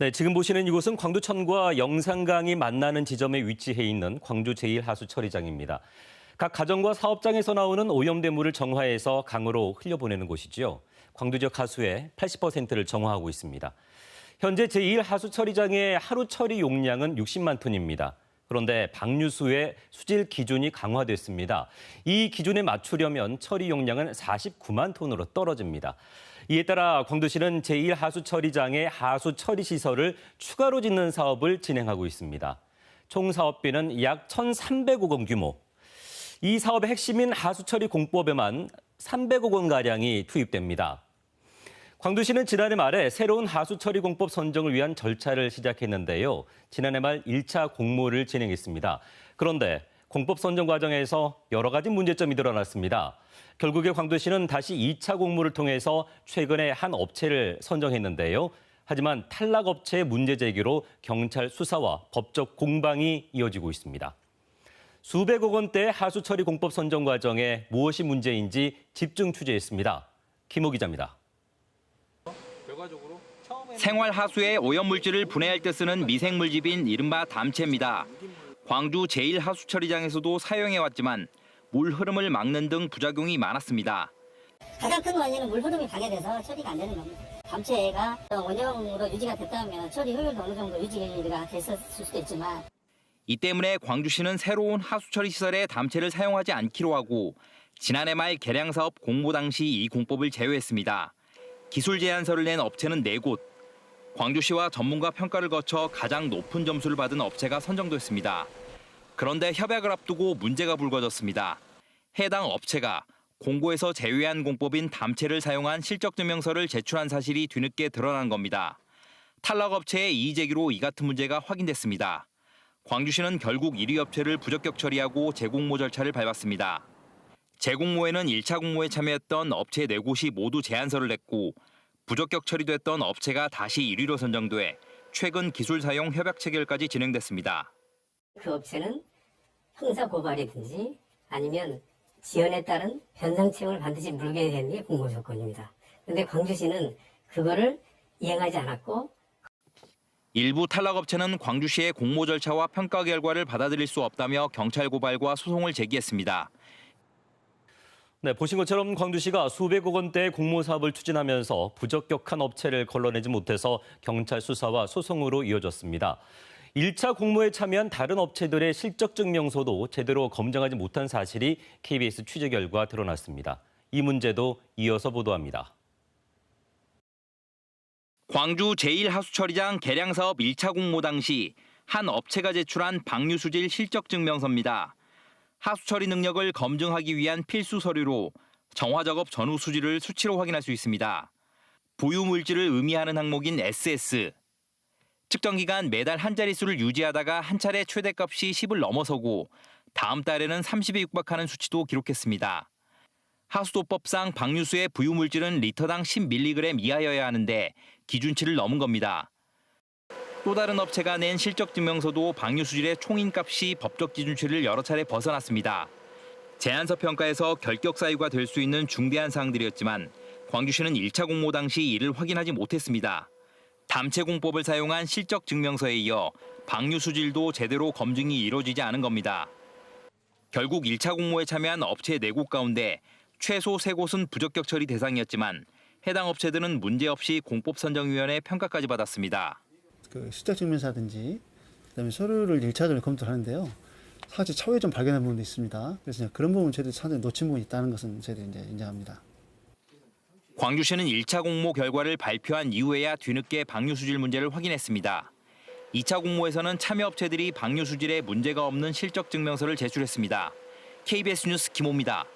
네, 지금 보시는 이곳은 광두천과 영산강이 만나는 지점에 위치해 있는 광주 제1하수처리장입니다. 각 가정과 사업장에서 나오는 오염된 물을 정화해서 강으로 흘려보내는 곳이지요. 광주 지역 하수의 80%를 정화하고 있습니다. 현재 제1하수처리장의 하루 처리 용량은 60만 톤입니다. 그런데 방류수의 수질 기준이 강화됐습니다. 이 기준에 맞추려면 처리 용량은 49만 톤으로 떨어집니다. 이에 따라 광주시는 제1하수처리장의 하수처리 시설을 추가로 짓는 사업을 진행하고 있습니다. 총 사업비는 약 1,300억 원 규모. 이 사업의 핵심인 하수처리 공법에만 300억 원가량이 투입됩니다. 광주시는 지난해 말에 새로운 하수처리 공법 선정을 위한 절차를 시작했는데요. 지난해 말 1차 공모를 진행했습니다. 그런데 공법 선정 과정에서 여러 가지 문제점이 드러났습니다. 결국에 광주시는 다시 2차 공모를 통해서 최근에 한 업체를 선정했는데요. 하지만 탈락 업체의 문제 제기로 경찰 수사와 법적 공방이 이어지고 있습니다. 수백억 원대의 하수처리 공법 선정 과정에 무엇이 문제인지 집중 취재했습니다. 김호 기자입니다. 생활 하수에 오염물질을 분해할 때 쓰는 미생물집인 이른바 담채입니다. 광주 제1하수처리장에서도 사용해왔지만 물 흐름을 막는 등 부작용이 많았습니다. 가장 큰 원인은 물 흐름이 방해돼서 처리가 안 되는 겁니다. 담채가 원형으로 유지가 됐다면 처리 효율도 어느 정도 유지가 됐었을 수도 있지만 이 때문에 광주시는 새로운 하수처리 시설에 담채를 사용하지 않기로 하고 지난해 말 개량 사업 공모 당시 이 공법을 제외했습니다. 기술 제안서를 낸 업체는 4곳. 광주시와 전문가 평가를 거쳐 가장 높은 점수를 받은 업체가 선정됐습니다. 그런데 협약을 앞두고 문제가 불거졌습니다. 해당 업체가 공고에서 제외한 공법인 담채를 사용한 실적증명서를 제출한 사실이 뒤늦게 드러난 겁니다. 탈락 업체의 이의 제기로 이 같은 문제가 확인됐습니다. 광주시는 결국 1위 업체를 부적격 처리하고 재공모 절차를 밟았습니다. 재공모에는 1차 공모에 참여했던 업체 4곳이 모두 제안서를 냈고 부적격 처리됐던 업체가 다시 1위로 선정돼 최근 기술 사용 협약 체결까지 진행됐습니다. 그 업체는 형사 고발이든지 아니면 지연에 따른 변상 채용을 반드시 물게 되는 게 공모 조건입니다. 그런데 광주시는 그거를 이행하지 않았고 일부 탈락업체는 광주시의 공모 절차와 평가 결과를 받아들일 수 없다며 경찰 고발과 소송을 제기했습니다. 네, 보신 것처럼 광주시가 수백억 원대의 공모 사업을 추진하면서 부적격한 업체를 걸러내지 못해서 경찰 수사와 소송으로 이어졌습니다. 1차 공모에 참여한 다른 업체들의 실적 증명서도 제대로 검증하지 못한 사실이 KBS 취재 결과 드러났습니다. 이 문제도 이어서 보도합니다. 광주 제1하수처리장 개량 사업 1차 공모 당시 한 업체가 제출한 방류수질 실적 증명서입니다. 하수처리 능력을 검증하기 위한 필수 서류로 정화 작업 전후 수질을 수치로 확인할 수 있습니다. 부유 물질을 의미하는 항목인 SS. 측정 기간 매달 한 자릿수를 유지하다가 한 차례 최대값이 10을 넘어서고 다음 달에는 30에 육박하는 수치도 기록했습니다. 하수도법상 방류수의 부유 물질은 리터당 10mg 이하여야 하는데 기준치를 넘은 겁니다. 또 다른 업체가 낸 실적 증명서도 방류 수질의 총인값이 법적 기준치를 여러 차례 벗어났습니다. 제안서 평가에서 결격 사유가 될 수 있는 중대한 사항들이었지만 광주시는 1차 공모 당시 이를 확인하지 못했습니다. 담채 공법을 사용한 실적 증명서에 이어 방류 수질도 제대로 검증이 이루어지지 않은 겁니다. 결국 1차 공모에 참여한 업체 4곳 가운데 최소 3곳은 부적격 처리 대상이었지만 해당 업체들은 문제없이 공법선정위원회 평가까지 받았습니다. 그 실적증명서라든지 그다음에 서류를 1차적으로 검토를 하는데요. 사실 차후에 좀 발견한 부분도 있습니다. 그래서 그런 부분 저희들이 상당히 놓친 부분이 있다는 것은 저희들이 이제 인정합니다. 광주시는 1차 공모 결과를 발표한 이후에야 뒤늦게 방류 수질 문제를 확인했습니다. 2차 공모에서는 참여업체들이 방류 수질에 문제가 없는 실적 증명서를 제출했습니다. KBS 뉴스 김호입니다.